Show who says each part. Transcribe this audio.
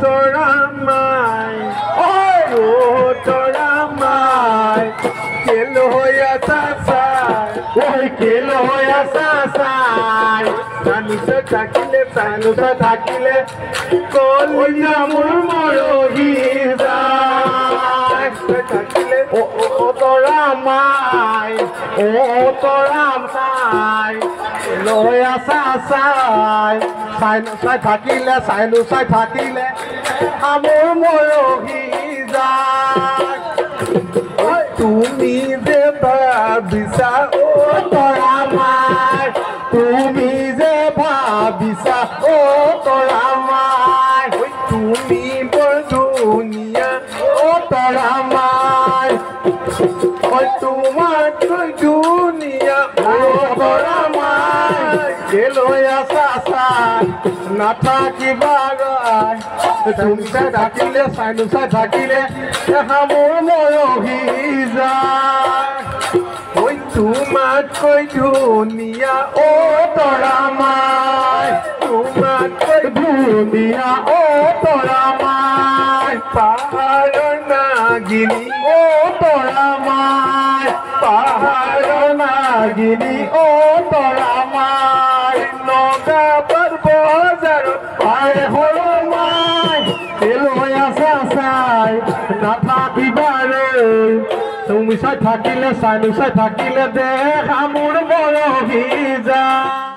Speaker 1: তোরা মাই ও তোরা মাই কেলো হইয়া সাসাই ওই কেলো হইয়া সাসাই সানুসে থাকিলে কলিয়া মোর মরহি যায় থাকিলে ও তোরা মাই ও তোরা মাই কেলো হইয়া সাসাই সাইনুসাই থাকিলে আমার মরহি যায় তুমি যে ভাবিছা ও তোরা মাই তুমি যে ভাবিছা ও তোরা মাই তুমি বড় দুনিয়া ও তোরা মাই তোমার দুনিয়া ও তোরা মাই গেলো সাসাই না থাকিবা গায় তুমি থাকিলে সাইনুসাই থাকিলে আমার মরহি যায় ওই তোমার কই দুনিয়া ও তোরা মাই তোমার কই দুনিয়া ও তোরা মাই পাহাড় নাগিনী ও তোরা মাই পাহাড় নাগিনী ও তোরা মাই নগা বাজার পায়ে হলো মাই এলো সাসাই না থাকিবারে তুমি সাই থাকিলে সাইনুসাই থাকিলে দেখ আমার মরহি যায়।